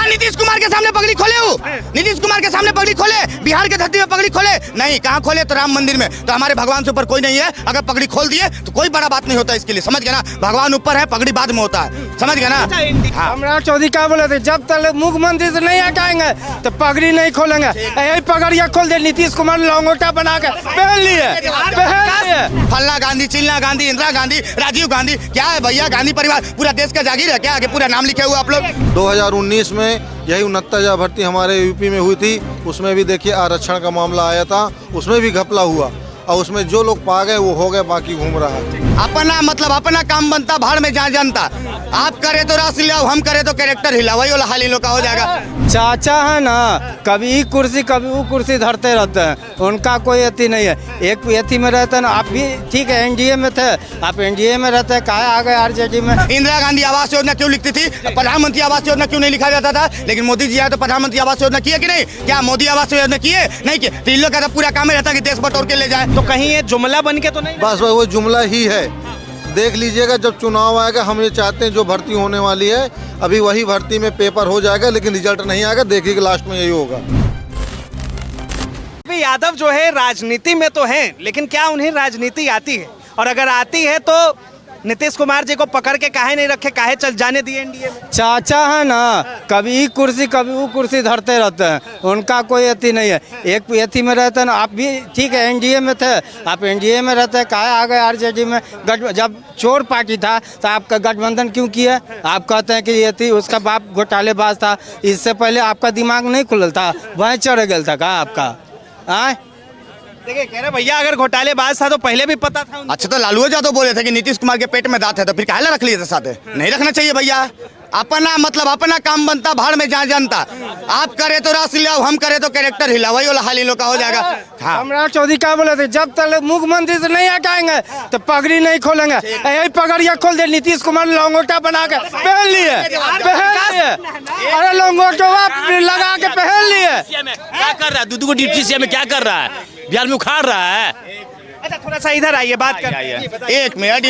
नीतीश कुमार के सामने पगड़ी खोले हो? नीतीश कुमार के सामने पगड़ी खोले? बिहार के धरती में पगड़ी खोले? नहीं, कहाँ खोले? तो राम मंदिर में। तो हमारे भगवान से ऊपर कोई नहीं है, अगर पगड़ी खोल दिए तो कोई बड़ा बात नहीं होता इसके लिए, समझ गए ना? भगवान ऊपर है, पगड़ी बाद में होता है, समझ गए ना? सम्राट चौधरी क्या बोले थे, जब तक मुख्यमंत्री से नहीं हटाएंगे तो पगड़ी नहीं खोलेंगे। यही पगड़िया खोल दे, नीतीश कुमार लंगोटा बना के पहन लिए। फलना गांधी, चिल्ला गांधी, इंदिरा गांधी, राजीव गांधी, क्या है भैया? गांधी परिवार पूरा देश का जागीर है क्या? आगे पूरा नाम लिखे हुए आप लोग। 2019 में यही 69,000 भर्ती हमारे यूपी में हुई थी, उसमें भी देखिए आरक्षण का मामला आया था, उसमें भी घपला हुआ और उसमें जो लोग पा गए वो हो गए, बाकी घूम रहा है। अपना मतलब अपना काम बनता, भाड़ में जहाँ जनता। आप करे तो रास हिलाओ, हम करे तो कैरेक्टर हिलाओ, वही वाला हाल इन लोग का हो जाएगा। चाचा है ना, कभी ई कुर्सी कभी वो कुर्सी धरते रहते हैं, उनका कोई अति नहीं है। एक अति में रहते हैं ना, आप भी ठीक है एनडीए में थे, आप एनडीए में रहते हैं, कहा आ गए आरजेडी में। इंदिरा गांधी आवास योजना क्यों लिखती थी? प्रधानमंत्री आवास योजना क्यों नहीं लिखा जाता था? लेकिन मोदी जी आए तो प्रधानमंत्री आवास योजना किए कि नहीं? क्या मोदी आवास योजना किए? नहीं किए। तो इन लोग का तो पूरा काम रहता कि देश बटोर के ले जाए। तो कहीं ये जुमला बन के तो नहीं? बस वो जुमला ही है। देख लीजिएगा जब चुनाव आएगा, हम ये चाहते हैं जो भर्ती होने वाली है, अभी वही भर्ती में पेपर हो जाएगा, लेकिन रिजल्ट नहीं आएगा। देखिएगा लास्ट में यही होगा। यादव जो है राजनीति में तो हैं, लेकिन क्या उन्हें राजनीति आती है? और अगर आती है तो नीतीश कुमार जी को पकड़ के काहे नहीं रखे, काहे चल जाने दिए एनडीए में? चाचा है ना, कभी ई कुर्सी कभी वो कुर्सी धरते रहते हैं, उनका कोई अति नहीं है। एक अति में रहते हैं ना, आप भी ठीक है एनडीए में थे, आप एनडीए में रहते हैं, कहा आ गए आरजेडी में। जब चोर पार्टी था तो आपका गठबंधन क्यों किया? आप कहते हैं कि ये थी, उसका बाप घोटालेबाज था, इससे पहले आपका दिमाग नहीं खुलल था, वहीं चढ़ गया था का आपका? आए देखिए कह रहे भैया अगर घोटालेबाज था तो पहले भी पता था उनको। अच्छा, तो लालू यादव बोले थे कि नीतीश कुमार के पेट में दांत है, तो फिर काहे ला रख लिए थे साथे? नहीं रखना चाहिए भैया। अपना मतलब अपना काम बनता, भाड़ में जहाँ जनता। आप करे तो रास हिलाओ, हम करे तो कैरेक्टर हिलाओ, वही वाला हाल इन लोग का हो जाएगा। सम्राट चौधरी क्या बोले थे, जब तक मुख्यमंत्री से नहीं हटाएंगे तो पगड़ी नहीं खोलेंगे। यही पगड़िया खोल दे, नीतीश कुमार लंगोटा बना के पहन लिए। अरे लंगोटा लगा के पहन लिए। क्या कर रहा है? दूध को डिप्टी सीएम में क्या कर रहा है? बिहार में उखाड़ रहा है। अच्छा थोड़ा सा इधर आइए, बात कर। एक मिनट,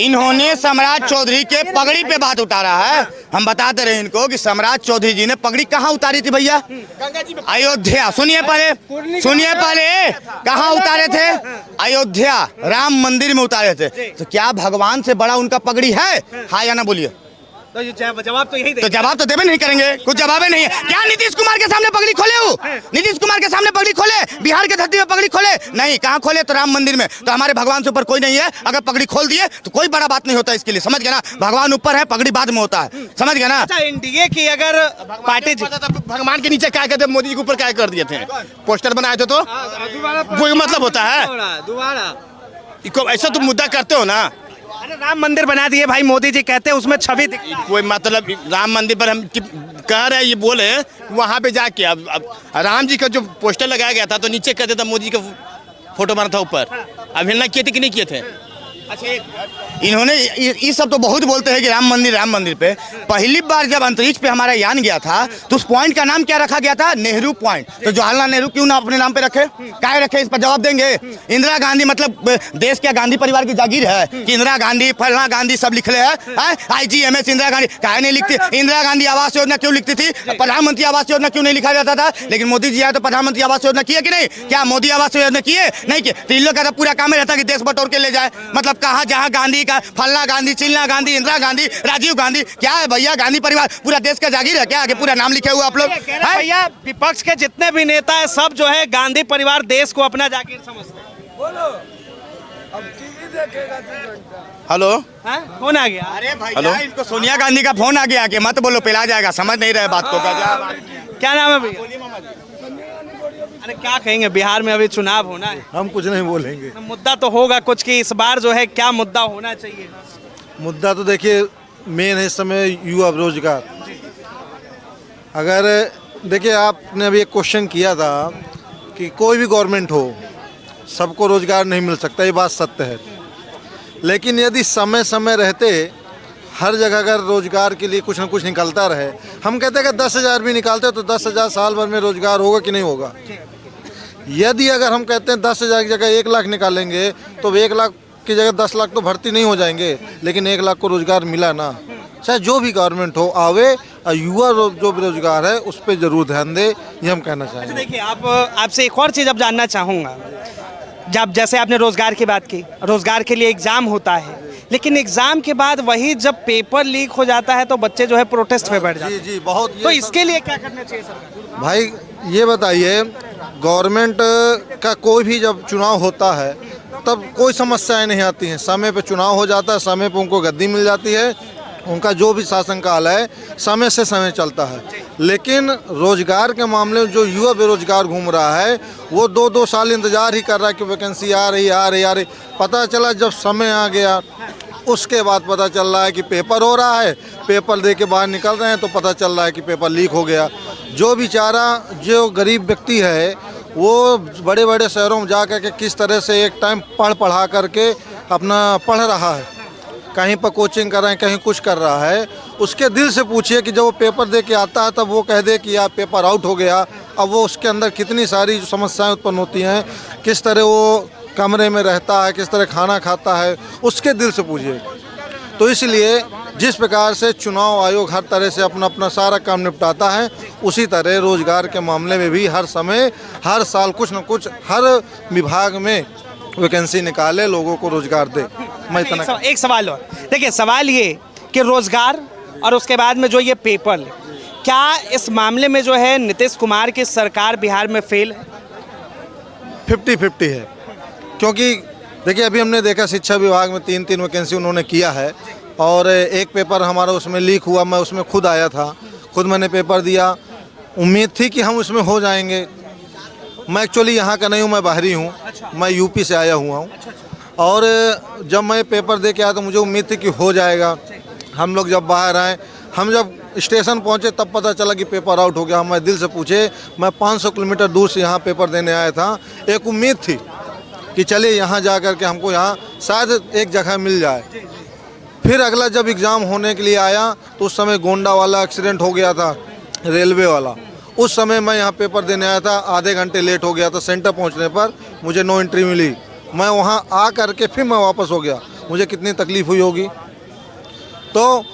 इन्होंने सम्राट चौधरी के पगड़ी पे बात उतारा है। हम बताते रहे इनको कि सम्राट चौधरी जी ने पगड़ी कहाँ उतारी थी भैया? अयोध्या। सुनिए पहले कहाँ उतारे थे? अयोध्या राम मंदिर में उतारे थे। तो क्या भगवान से बड़ा उनका पगड़ी है? हाँ या ना बोलिए। तो जवाब तो यही तो जवाब तो देवे नहीं करेंगे, कुछ जवाब नहीं है। क्या नीतीश कुमार के सामने पगड़ी खोले हो? नीतीश कुमार के सामने पगड़ी खोले? बिहार के धरती में पगड़ी खोले? नहीं, कहाँ खोले? तो राम मंदिर में। तो हमारे भगवान से ऊपर कोई नहीं है, अगर पगड़ी खोल दिए तो कोई बड़ा बात नहीं होता इसके लिए, समझ गए ना? भगवान ऊपर है, पगड़ी बाद में होता है, समझ गए ना? अच्छा एनडीए की अगर पार्टी भगवान के नीचे क्या कहते, मोदी जी के ऊपर क्या कर दिए थे? पोस्टर बनाए थे, तो कोई मतलब होता है? दोबारा ऐसा तुम मुद्दा करते हो ना? अरे राम मंदिर बना दिए भाई, मोदी जी कहते हैं उसमें छवि कोई मतलब राम मंदिर पर हम कह रहे हैं, ये बोले वहाँ पे जाके अब राम जी का जो पोस्टर लगाया गया था तो नीचे कहते था मोदी जी का फोटो बना था ऊपर। अब हिलना किए थे कि नहीं किए थे? अच्छा, इन्होंने ये सब तो बहुत बोलते हैं कि राम मंदिर पे। पहली बार जब अंतरिक्ष पे हमारा यान गया था तो उस पॉइंट का नाम क्या रखा गया था? नेहरू पॉइंट। तो जवाहरलाल नेहरू क्यों ना अपने नाम पे रखे? काहे रखे? इस पर जवाब देंगे। इंदिरा गांधी मतलब देश क्या गांधी परिवार की जागीर है कि इंदिरा गांधी, फलना गांधी सब लिख रहे हैं? IGMS इंदिरा गांधी काहे नहीं लिखती? इंदिरा गांधी आवास योजना क्यों लिखती थी? प्रधानमंत्री आवास योजना क्यों नहीं लिखा जाता था? लेकिन मोदी जी आए तो प्रधानमंत्री आवास योजना किए कि नहीं? क्या मोदी आवास योजना किए? नहीं किए। तो इन लोग का तो पूरा काम रहता कि देश बटोर के ले जाए। मतलब कहाँ जहाँ गांधी का, फलना गांधी, चिल्ला गांधी, इंदिरा गांधी, राजीव गांधी, क्या है भैया? गांधी परिवार पूरा देश का जागीर है क्या? आगे पूरा नाम लिखे हुए आप लोग। भैया विपक्ष के जितने भी नेता है सब जो है गांधी परिवार देश को अपना जागीर समझते हैं। बोलो अब टीवी देखेगा 2 घंटा। हेलो, फोन आ गया। अरे भैया इनको सोनिया गांधी का फोन आ गया कि मत बोलो, पिला जाएगा। समझ नहीं रहे बात को। क्या नाम है भैया? अरे क्या कहेंगे, बिहार में अभी चुनाव होना है, हम कुछ नहीं बोलेंगे। मुद्दा तो होगा कुछ कि इस बार जो है क्या मुद्दा होना चाहिए? मुद्दा तो देखिए मेन है इस समय युवा रोजगार। अगर देखिए आपने अभी एक क्वेश्चन किया था कि कोई भी गवर्नमेंट हो सबको रोजगार नहीं मिल सकता, ये बात सत्य है। लेकिन यदि समय समय रहते हर जगह अगर रोजगार के लिए कुछ ना कुछ निकलता रहे, हम कहते हैं कि 10,000 भी निकालते तो 10,000 साल भर में रोजगार होगा कि नहीं होगा? यदि अगर हम कहते हैं 10,000 की जगह 1 लाख निकालेंगे तो 1 लाख की जगह 10 लाख तो भर्ती नहीं हो जाएंगे, लेकिन 1 लाख को रोजगार मिला ना। चाहे जो भी गवर्नमेंट हो आवे और युवा जो बेरोजगार है उस पर जरूर ध्यान दे, ये हम कहना चाहेंगे। देखिए आपसे एक और चीज़ अब जानना चाहूँगा। जब जैसे आपने रोजगार की बात की, रोजगार के लिए एग्जाम होता है, लेकिन एग्जाम के बाद वही जब पेपर लीक हो जाता है तो बच्चे जो है प्रोटेस्ट पे बैठ जाते हैं। जी बहुत। तो इसके लिए क्या करना चाहिए सरकार? भाई ये बताइए, गवर्नमेंट का कोई भी जब चुनाव होता है तब कोई समस्याएं नहीं आती हैं, समय पे चुनाव हो जाता है, समय पे उनको गद्दी मिल जाती है, उनका जो भी शासनकाल है समय से समय चलता है। लेकिन रोजगार के मामले में जो युवा बेरोजगार घूम रहा है वो 2-2 साल इंतजार ही कर रहा है कि वैकेंसी आ रही। पता चला जब समय आ गया उसके बाद पता चल रहा है कि पेपर हो रहा है, पेपर दे के बाहर निकल रहे हैं तो पता चल रहा है कि पेपर लीक हो गया। जो बेचारा जो गरीब व्यक्ति है वो बड़े बड़े शहरों में जा कर के किस तरह से एक टाइम पढ़ा करके अपना पढ़ रहा है, कहीं पर कोचिंग कर रहे हैं, कहीं कुछ कर रहा है, उसके दिल से पूछिए कि जब वो पेपर दे के आता है तब वो कह दे कि यार पेपर आउट हो गया, अब वो उसके अंदर कितनी सारी समस्याएं उत्पन्न होती हैं, किस तरह वो कमरे में रहता है, किस तरह खाना खाता है, उसके दिल से पूछिए। तो इसलिए जिस प्रकार से चुनाव आयोग हर तरह से अपना अपना सारा काम निपटाता है, उसी तरह रोजगार के मामले में भी हर समय हर साल कुछ न कुछ हर विभाग में वैकेंसी निकाले, लोगों को रोजगार दे। मैं इतना एक सवाल और, देखिए सवाल ये कि रोजगार और उसके बाद में जो ये पेपर, क्या इस मामले में जो है नीतीश कुमार की सरकार बिहार में फेल है? 50-50 है, क्योंकि देखिए अभी हमने देखा शिक्षा विभाग में 3-3 वैकेंसी उन्होंने किया है और एक पेपर हमारा उसमें लीक हुआ, मैं उसमें खुद आया था, खुद मैंने पेपर दिया, उम्मीद थी कि हम उसमें हो जाएंगे। मैं एक्चुअली यहाँ का नहीं हूँ, मैं बाहरी हूँ, मैं यूपी से आया हुआ हूँ और जब मैं पेपर दे के आया तो मुझे उम्मीद थी कि हो जाएगा। हम लोग जब बाहर आए, हम जब स्टेशन पहुँचे तब पता चला कि पेपर आउट हो गया। मैं दिल से पूछे, मैं 500 किलोमीटर दूर से यहाँ पेपर देने आया था, एक उम्मीद थी कि चलिए यहाँ जा कर के हमको यहाँ शायद एक जगह मिल जाए। फिर अगला जब एग्ज़ाम होने के लिए आया तो उस समय गोंडा वाला एक्सीडेंट हो गया था, रेलवे वाला। उस समय मैं यहाँ पेपर देने आया था, आधे घंटे लेट हो गया था। सेंटर पहुँचने पर मुझे नो एंट्री मिली, मैं वहाँ आ करके फिर मैं वापस हो गया। मुझे कितनी तकलीफ़ हुई होगी। तो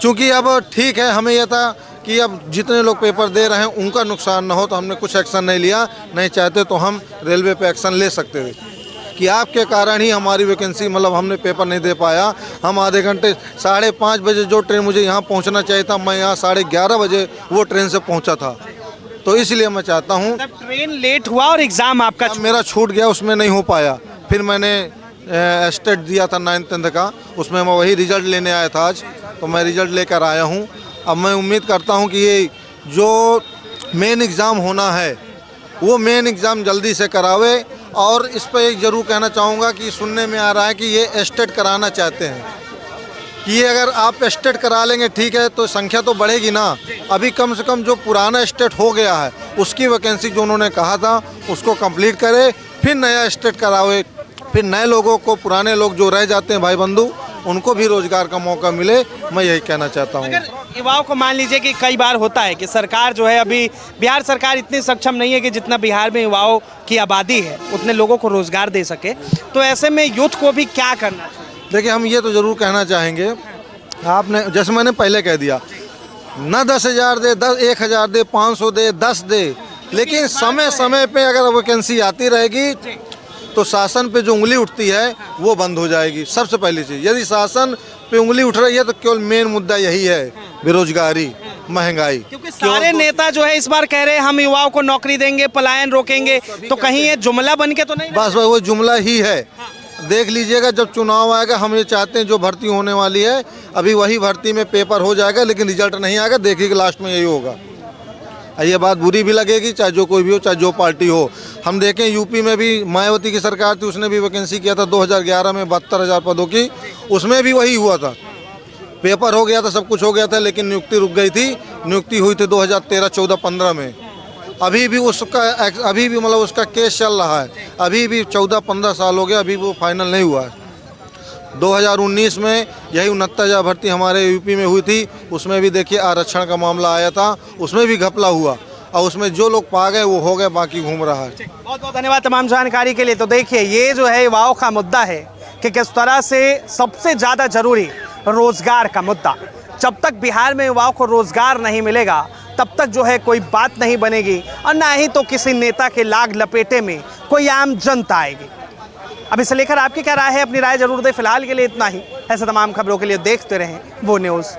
चूँकि अब ठीक है, हमें यह था कि अब जितने लोग पेपर दे रहे हैं उनका नुकसान ना हो, तो हमने कुछ एक्शन नहीं लिया। नहीं चाहते तो हम रेलवे पे एक्शन ले सकते थे कि आपके कारण ही हमारी वैकेंसी, मतलब हमने पेपर नहीं दे पाया। हम आधे घंटे 5:30 बजे जो ट्रेन मुझे यहाँ पहुँचना चाहिए था, मैं यहाँ 11:30 बजे वो ट्रेन से पहुँचा था। तो इसलिए मैं चाहता हूँ, ट्रेन लेट हुआ और एग्जाम आपका मेरा छूट गया, उसमें नहीं हो पाया। फिर मैंने स्टेट दिया था 9th-10th का, उसमें मैं वही रिजल्ट लेने आया था आज, तो मैं रिजल्ट लेकर आया हूँ। अब मैं उम्मीद करता हूँ कि ये जो मेन एग्ज़ाम होना है वो मेन एग्ज़ाम जल्दी से करावे। और इस पर एक ज़रूर कहना चाहूँगा कि सुनने में आ रहा है कि ये स्टेट कराना चाहते हैं, कि ये अगर आप स्टेट करा लेंगे ठीक है तो संख्या तो बढ़ेगी ना। अभी कम से कम जो पुराना स्टेट हो गया है उसकी वैकेंसी जो उन्होंने कहा था उसको कंप्लीट करे, फिर नया स्टेट करावे, फिर नए लोगों को, पुराने लोग जो रह जाते हैं भाई बंधु, उनको भी रोजगार का मौका मिले। मैं यही कहना चाहता हूँ। अगर युवाओं को मान लीजिए कि कई बार होता है कि सरकार जो है, अभी बिहार सरकार इतनी सक्षम नहीं है कि जितना बिहार में युवाओं की आबादी है उतने लोगों को रोजगार दे सके, तो ऐसे में यूथ को भी क्या करना चाहिए? देखिए हम ये तो ज़रूर कहना चाहेंगे, आपने जैसे मैंने पहले कह दिया, न 10,000 दे, 1,000 दे, 500 दे, 10 दे, लेकिन समय समय पे अगर वैकेंसी आती रहेगी तो शासन पे जो उंगली उठती है वो बंद हो जाएगी। सबसे पहली चीज़, यदि शासन पे उंगली उठ रही है तो केवल मेन मुद्दा यही है, बेरोजगारी, महंगाई। क्योंकि सारे नेता जो है इस बार कह रहे हैं हम युवाओं को नौकरी देंगे, पलायन रोकेंगे, तो कहीं ये जुमला बन के तो नहीं? बस वो जुमला ही है। देख लीजिएगा जब चुनाव आएगा, हम ये चाहते हैं जो भर्ती होने वाली है अभी वही भर्ती में पेपर हो जाएगा, लेकिन रिजल्ट नहीं आएगा। देखिएगा लास्ट में यही होगा। ये बात बुरी भी लगेगी, चाहे जो कोई भी हो, चाहे जो पार्टी हो। हम देखें यूपी में भी मायावती की सरकार थी, उसने भी वैकेंसी किया था 2011 में 72,000 पदों की, उसमें भी वही हुआ था। पेपर हो गया था, सब कुछ हो गया था, लेकिन नियुक्ति रुक गई थी। नियुक्ति हुई थी 2013, 14, 15 में। अभी भी मतलब उसका केस चल रहा है, अभी भी 14-15 साल हो गया, अभी वो फाइनल नहीं हुआ है। 2019 में यही 69,000 भर्ती हमारे यूपी में हुई थी, उसमें भी देखिए आरक्षण का मामला आया था, उसमें भी घपला हुआ और उसमें जो लोग पा गए वो हो गए, बाकी घूम रहा है। बहुत बहुत धन्यवाद तमाम जानकारी के लिए। तो देखिए ये जो है युवाओं का मुद्दा है कि किस तरह से सबसे ज़्यादा जरूरी रोजगार का मुद्दा, जब तक बिहार में युवाओं को रोजगार नहीं मिलेगा तब तक जो है कोई बात नहीं बनेगी और ना ही तो किसी नेता के लाग लपेटे में कोई आम जनता आएगी। अब इसे लेकर आपकी क्या राय है? अपनी राय जरूर दें। फिलहाल के लिए इतना ही। ऐसे तमाम खबरों के लिए देखते रहें वो न्यूज़।